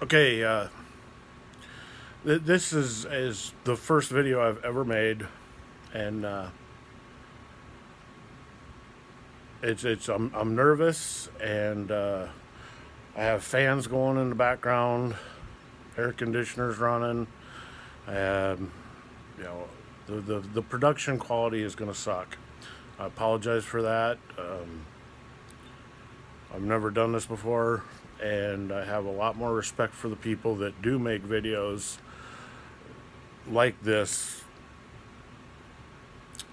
Okay, this is the first video I've ever made, and I'm nervous, and I have fans going in the background, air conditioners running, and you know the production quality is going to suck. I apologize for that. I've never done this before, and I have a lot more respect for the people that do make videos like this.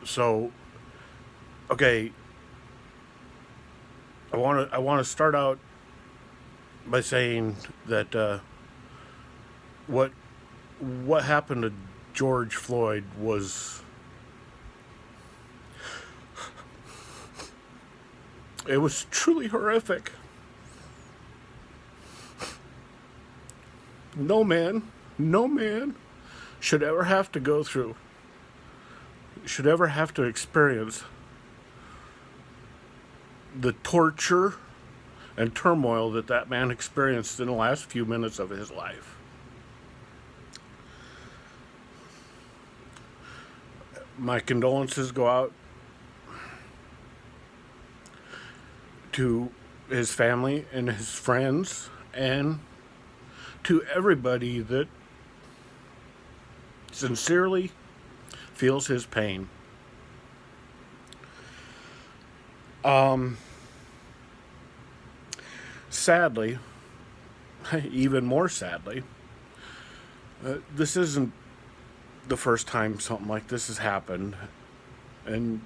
So, okay, I want to start out by saying that what happened to George Floyd was, it was truly horrific. No man should ever have to go through, should ever have to experience the torture and turmoil that man experienced in the last few minutes of his life. My condolences go out to his family and his friends, and to everybody that sincerely feels his pain. Sadly, even more sadly, this isn't the first time something like this has happened, and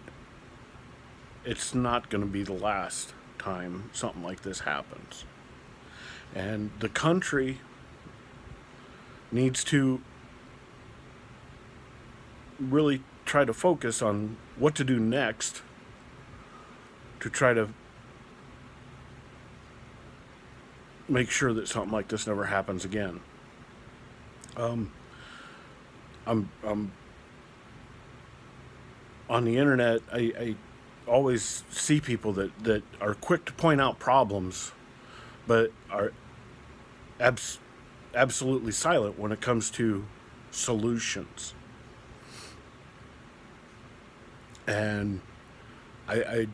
it's not going to be the last time something like this happens. And the country needs to really try to focus on what to do next to try to make sure that something like this never happens again. I'm on the internet. I always see people that are quick to point out problems, but are absolutely silent when it comes to solutions. And I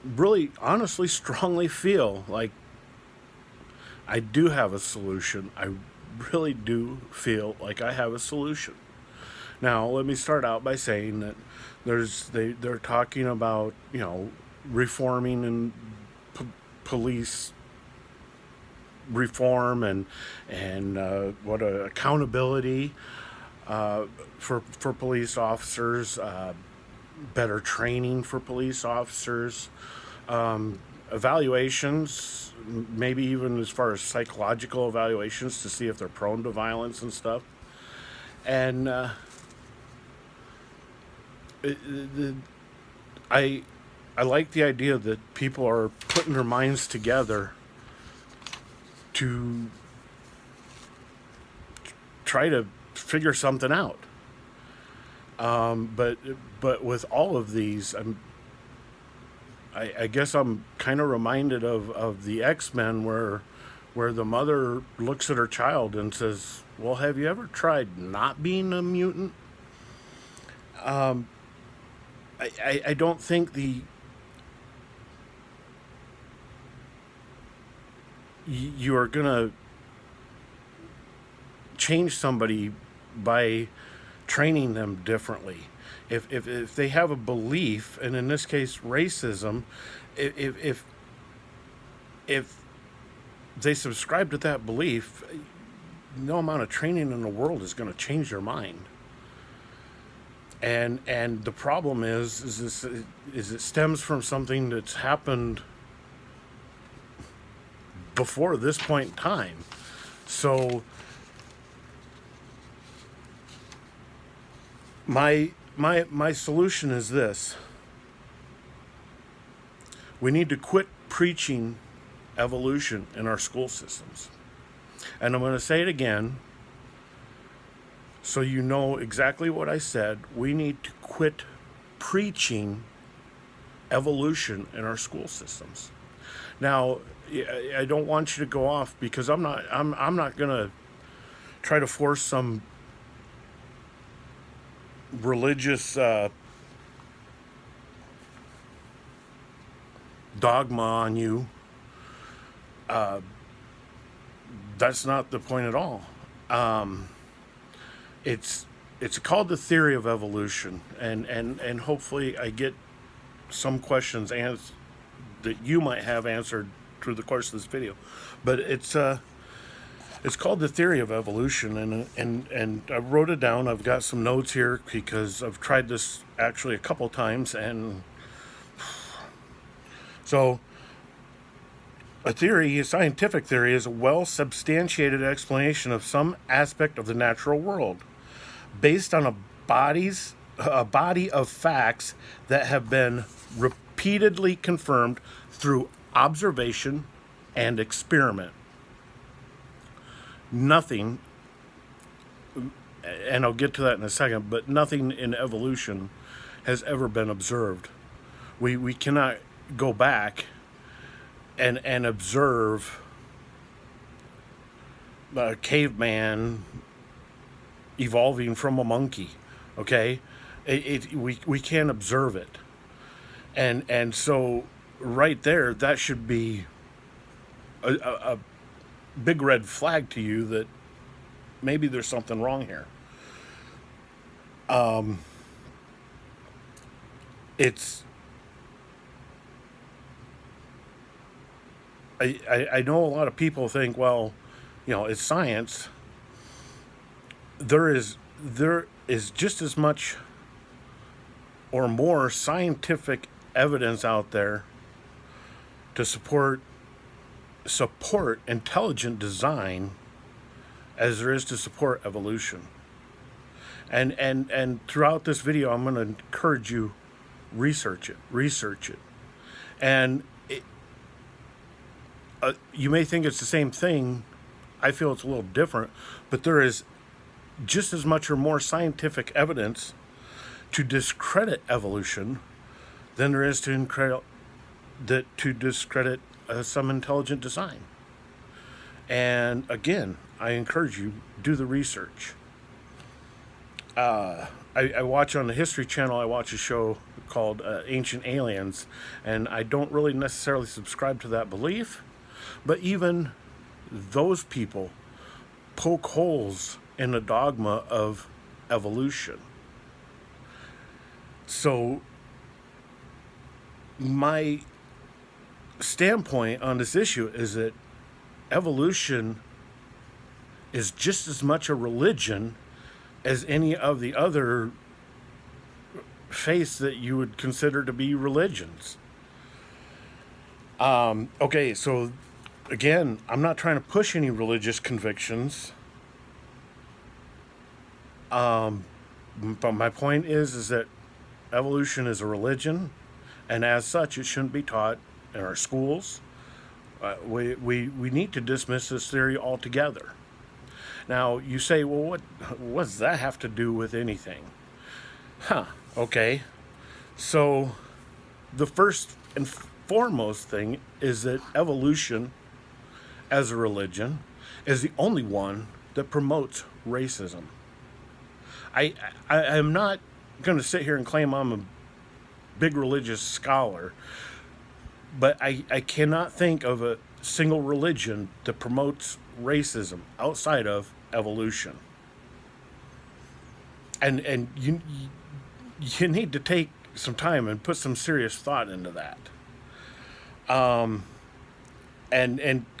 really, honestly, strongly feel like I do have a solution. I really do feel like I have a solution. Now, let me start out by saying that they're talking about, reforming and police reform and what accountability for police officers, better training for police officers, evaluations, maybe even as far as psychological evaluations to see if they're prone to violence and stuff. And I like the idea that people are putting their minds together to try to figure something out. But with all of these, I guess I'm kind of reminded of the X-Men where the mother looks at her child and says, "Well, have you ever tried not being a mutant?" I don't think you are gonna change somebody by training them differently. If they have a belief, and in this case racism, if they subscribe to that belief, no amount of training in the world is going to change their mind. And the problem is it stems from something that's happened before this point in time. So my solution is this: we need to quit preaching evolution in our school systems. And I'm going to say it again so you know exactly what I said. We need to quit preaching evolution in our school systems. Now, I don't want you to go off, because I'm not gonna try to force some religious dogma on you. That's not the point at all. It's called the theory of evolution, and hopefully I get some questions that you might have answered through the course of this video. But it's called the theory of evolution, and I wrote it down. I've got some notes here because I've tried this actually a couple times, and so a scientific theory, is a well-substantiated explanation of some aspect of the natural world based on a body of facts that have been repeatedly confirmed through observation and experiment. Nothing, and I'll get to that in a second, but nothing in evolution has ever been observed. We cannot go back and observe a caveman evolving from a monkey. Okay, we can't observe it, and so right there, that should be a big red flag to you that maybe there's something wrong here. I know a lot of people think, well, it's science. There is just as much or more scientific evidence out there to support intelligent design as there is to support evolution. And throughout this video, I'm going to encourage you, research it. And you may think it's the same thing. I feel it's a little different, but there is just as much or more scientific evidence to discredit evolution than there is to discredit some intelligent design. And again, I encourage you, do the research. I watch on the History Channel, I watch a show called Ancient Aliens, and I don't really necessarily subscribe to that belief, but even those people poke holes in the dogma of evolution. So my standpoint on this issue is that evolution is just as much a religion as any of the other faiths that you would consider to be religions. Okay, so again, I'm not trying to push any religious convictions. But my point is that evolution is a religion, and as such, it shouldn't be taught in our schools. We need to dismiss this theory altogether. Now, you say, well, what does that have to do with anything? Okay. So, the first and foremost thing is that evolution, as a religion, is the only one that promotes racism. I'm not going to sit here and claim I'm a big religious scholar, but I cannot think of a single religion that promotes racism outside of evolution. And you need to take some time and put some serious thought into that. And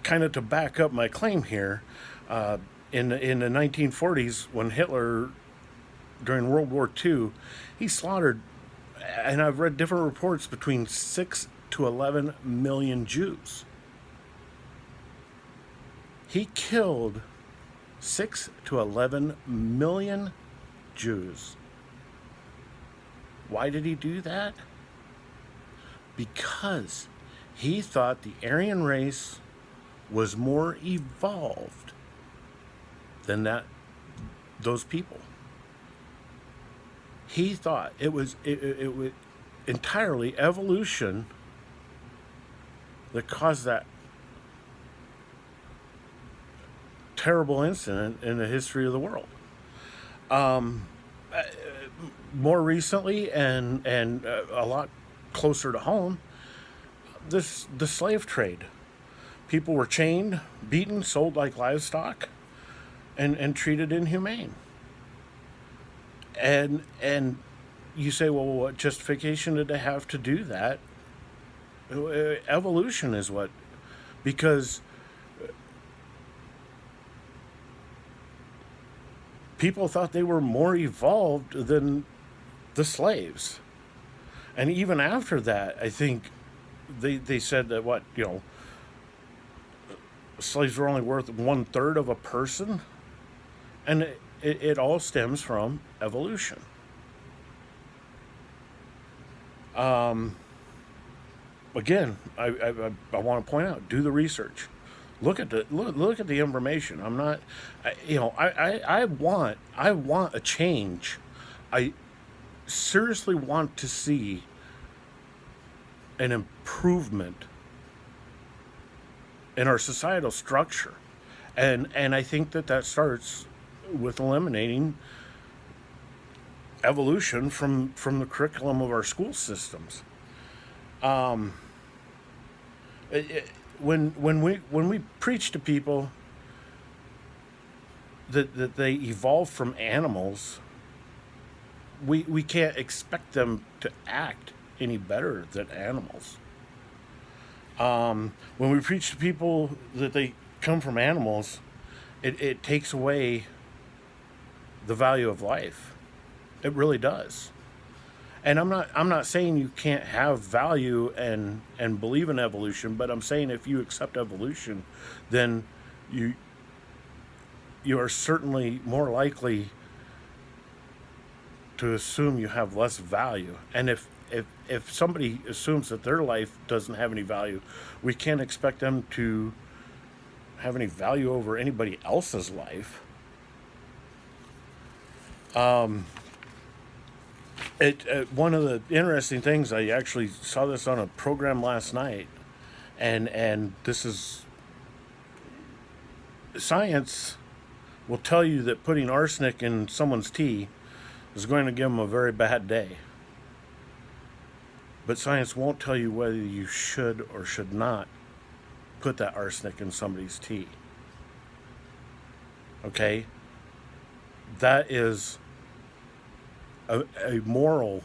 kind of to back up my claim here, in the 1940s, when Hitler, during World War II, he slaughtered, and I've read different reports, between 6 to 11 million Jews. He killed 6 to 11 million Jews. Why did he do that? Because he thought the Aryan race was more evolved than those people. He thought it was entirely evolution that caused that terrible incident in the history of the world. More recently, and a lot closer to home, the slave trade. People were chained, beaten, sold like livestock, and treated inhumane. And you say, well, what justification did they have to do that? Evolution is what, because people thought they were more evolved than the slaves. And even after that, I think they said that slaves were only worth 1/3 of a person. And it all stems from evolution. Again, I want to point out, do the research. Look at the information. I'm not, I want a change. I seriously want to see an improvement in our societal structure, and I think that starts with eliminating evolution from the curriculum of our school systems. When we preach to people that they evolved from animals, we can't expect them to act any better than animals. When we preach to people that they come from animals, it takes away the value of life. It really does. And I'm not saying you can't have value and believe in evolution, but I'm saying if you accept evolution, then you are certainly more likely to assume you have less value. And if somebody assumes that their life doesn't have any value, we can't expect them to have any value over anybody else's life. One of the interesting things, I actually saw this on a program last night, and this is, science will tell you that putting arsenic in someone's tea is going to give them a very bad day. But science won't tell you whether you should or should not put that arsenic in somebody's tea. Okay? That is a moral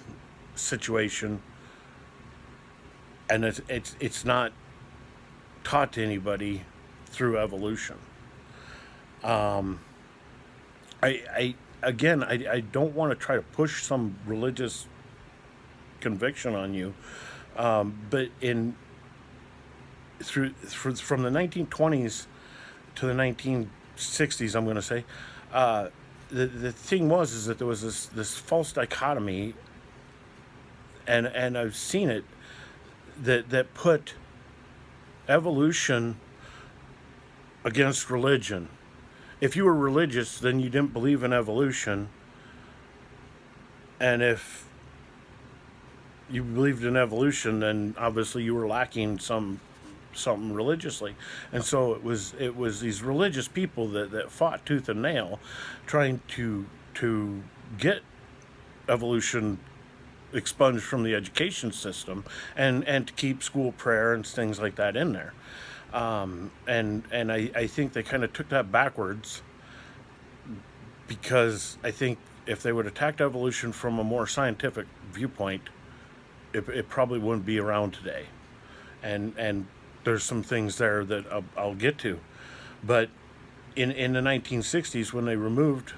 situation, and it's not taught to anybody through evolution. I don't want to try to push some religious conviction on you, but from the 1920s to the 1960s, I'm going to say, the thing is that there was this false dichotomy, and I've seen it, that put evolution against religion. If you were religious, then you didn't believe in evolution, and if you believed in evolution, then obviously you were lacking something religiously. And so it was these religious people that fought tooth and nail trying to get evolution expunged from the education system, and to keep school prayer and things like that in there. And I think they kind of took that backwards, because I think if they would have attacked evolution from a more scientific viewpoint, it probably wouldn't be around today. And there's some things there that I'll get to. But in the 1960s, when they removed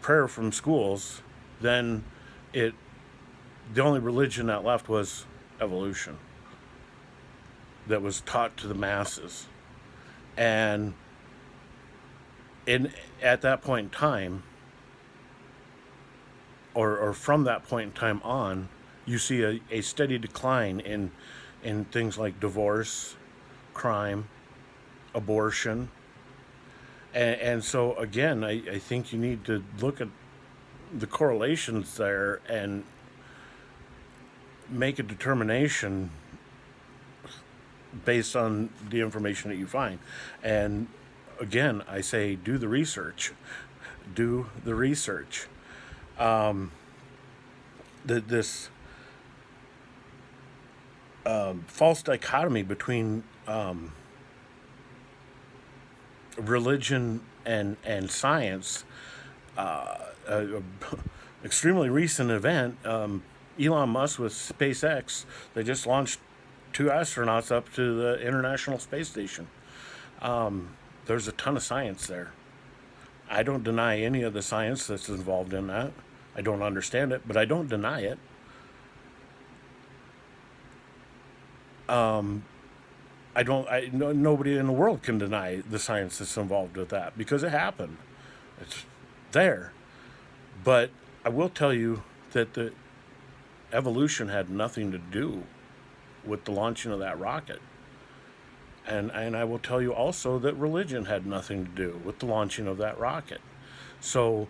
prayer from schools, then the only religion that left was evolution, that was taught to the masses. And at that point in time, or from that point in time on, you see a steady decline in things like divorce, crime, abortion. And so again, I think you need to look at the correlations there and make a determination based on the information that you find. And again, I say do the research. Do the research. This false dichotomy between religion and science, a extremely recent event. Elon Musk with SpaceX, they just launched 2 astronauts up to the International Space Station. There's a ton of science there. I don't deny any of the science that's involved in that. I don't understand it, but I don't deny it. Nobody in the world can deny the science that's involved with that because it happened. It's there. But I will tell you that the evolution had nothing to do with the launching of that rocket. And I will tell you also that religion had nothing to do with the launching of that rocket. So,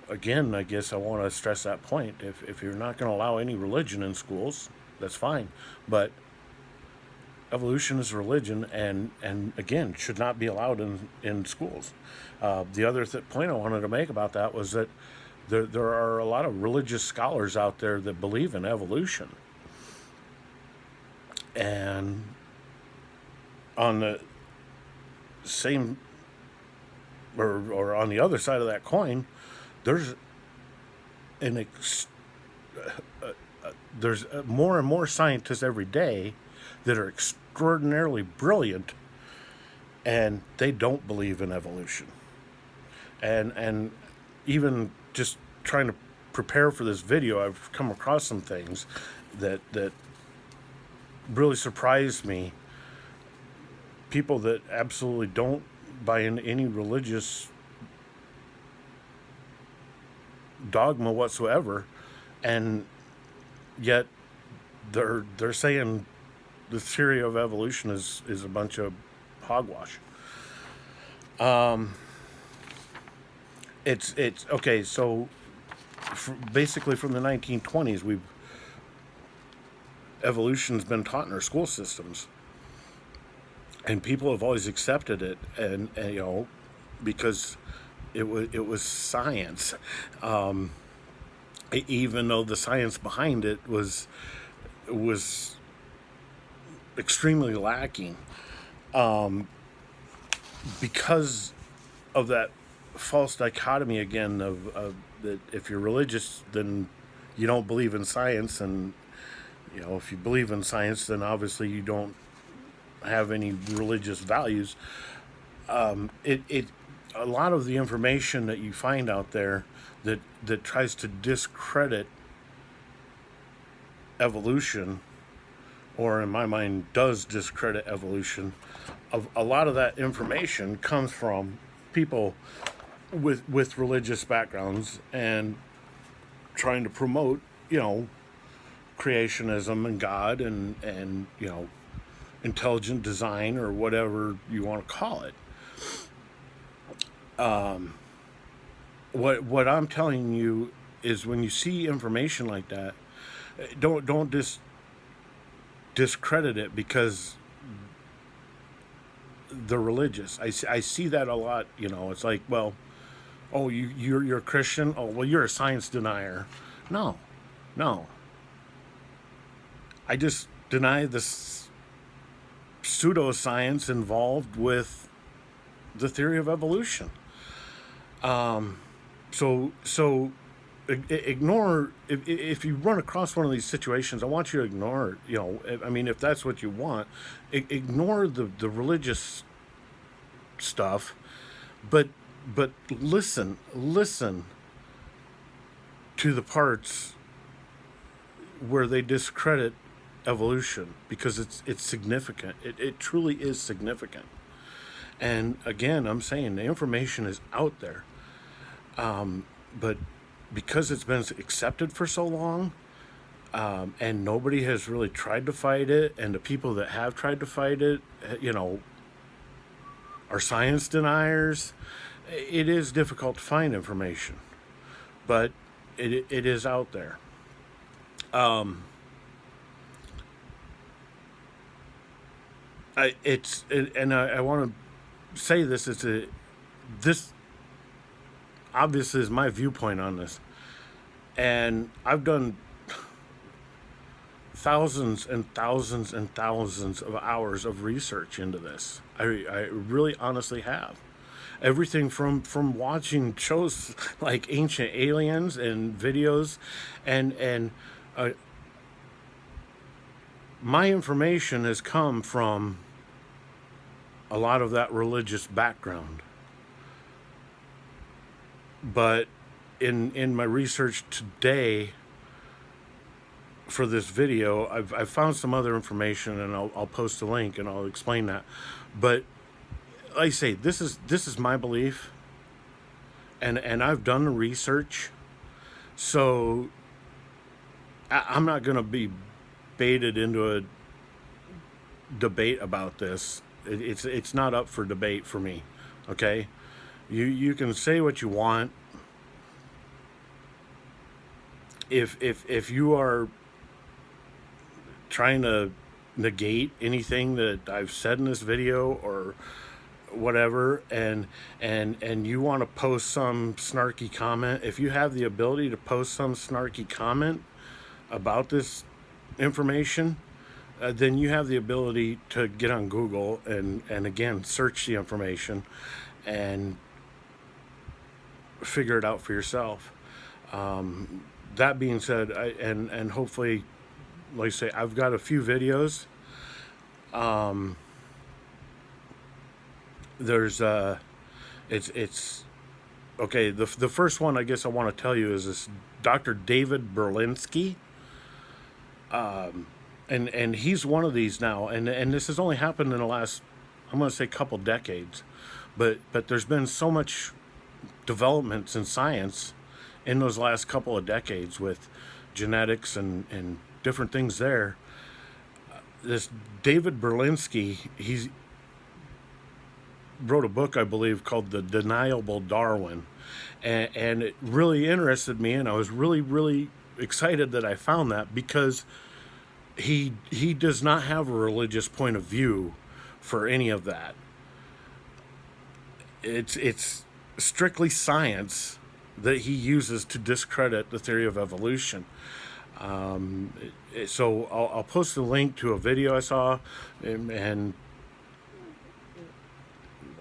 again, I guess I want to stress that point. If you're not going to allow any religion in schools, that's fine. But evolution is religion, and again, should not be allowed in schools. The other point I wanted to make about that was that there are a lot of religious scholars out there that believe in evolution. And on the same, or on the other side of that coin, there's more and more scientists every day that are extraordinarily brilliant, and they don't believe in evolution. And even just trying to prepare for this video, I've come across some things that really surprised me. People that absolutely don't buy into any religious dogma whatsoever, and yet they're saying the theory of evolution is a bunch of hogwash. It's okay. So basically, from the 1920s, evolution's been taught in our school systems, and people have always accepted it, and because it was science, even though the science behind it was extremely lacking, because of that false dichotomy again of that if you're religious, then you don't believe in science, and if you believe in science, then obviously you don't have any religious values. A lot of the information that you find out there that tries to discredit evolution, or in my mind does discredit evolution, a lot of that information comes from people with religious backgrounds and trying to promote creationism and God and intelligent design, or whatever you want to call it. What I'm telling you is, when you see information like that, don't discredit it because they're religious. I see that a lot. It's like, well, oh, you're a Christian. Oh, well, you're a science denier. No. I just deny this pseudoscience involved with the theory of evolution. So ignore, if you run across one of these situations, I want you to ignore, if that's what you want, ignore the religious stuff, but listen to the parts where they discredit evolution, because it's significant. It truly is significant. And again, I'm saying the information is out there, but because it's been accepted for so long, and nobody has really tried to fight it, and the people that have tried to fight it, are science deniers, it is difficult to find information, but it is out there. I want to say this, this obviously is my viewpoint on this. And I've done thousands and thousands and thousands of hours of research into this. I really honestly have. Everything from watching shows like Ancient Aliens and videos, and my information has come from a lot of that religious background. But in my research today for this video, I've found some other information, and I'll post a link and I'll explain that. But like I say, this is my belief, and I've done the research, so I'm not going to be baited into a debate about this. It's not up for debate for me. Okay, you can say what you want. If you are trying to negate anything that I've said in this video or whatever, and you want to post some snarky comment, if you have the ability to post some snarky comment about this information, then you have the ability to get on Google and again search the information and figure it out for yourself. That being said, and hopefully, like I say, I've got a few videos. There's it's okay. The first one I guess I want to tell you is this Dr. David Berlinski. And he's one of these now, and this has only happened in the last, I'm going to say, couple decades, but there's been so much developments in science in those last couple of decades with genetics and different things there. This David Berlinski, he's wrote a book, I believe, called The Deniable Darwin, and it really interested me, and I was really excited that I found that, because he does not have a religious point of view for any of that. It's strictly science that he uses to discredit the theory of evolution. So I'll post a link to a video I saw, and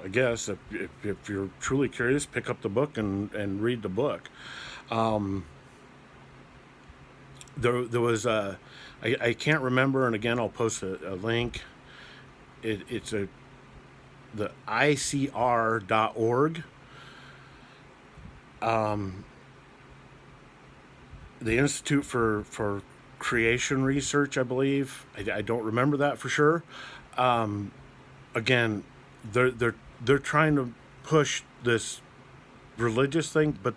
I guess if you're truly curious, pick up the book and read the book. There was I can't remember, and again I'll post a link. It's the ICR.org. The Institute for Creation Research, I believe. I don't remember that for sure. Again, they're trying to push this religious thing, but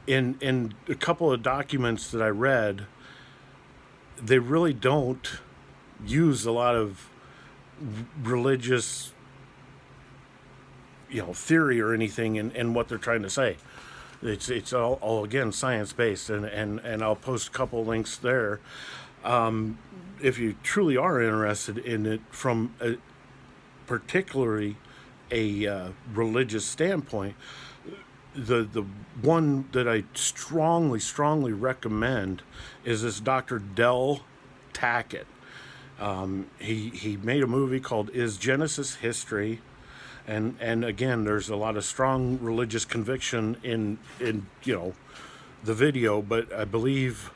in a couple of documents that I read, they really don't use a lot of religious, theory or anything in what they're trying to say. It's all again science based, and I'll post a couple links there. If you truly are interested in it from particularly a religious standpoint, the one that I strongly recommend is this Dr. Tackett. He made a movie called Is Genesis History? And again, there's a lot of strong religious conviction in the video, but I believe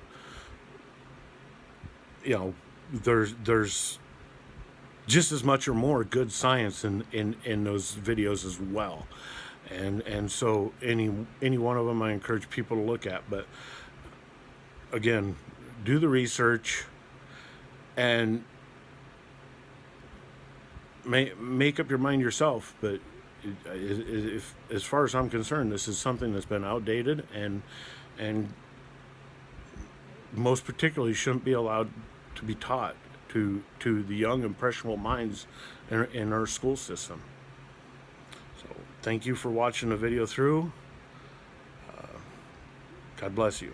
there's just as much or more good science in those videos as well. And so any one of them I encourage people to look at. But again, do the research and make up your mind yourself. But if, as far as I'm concerned, this is something that's been outdated and most particularly shouldn't be allowed to be taught to the young impressionable minds in our school system. So thank you for watching the video through. God bless you.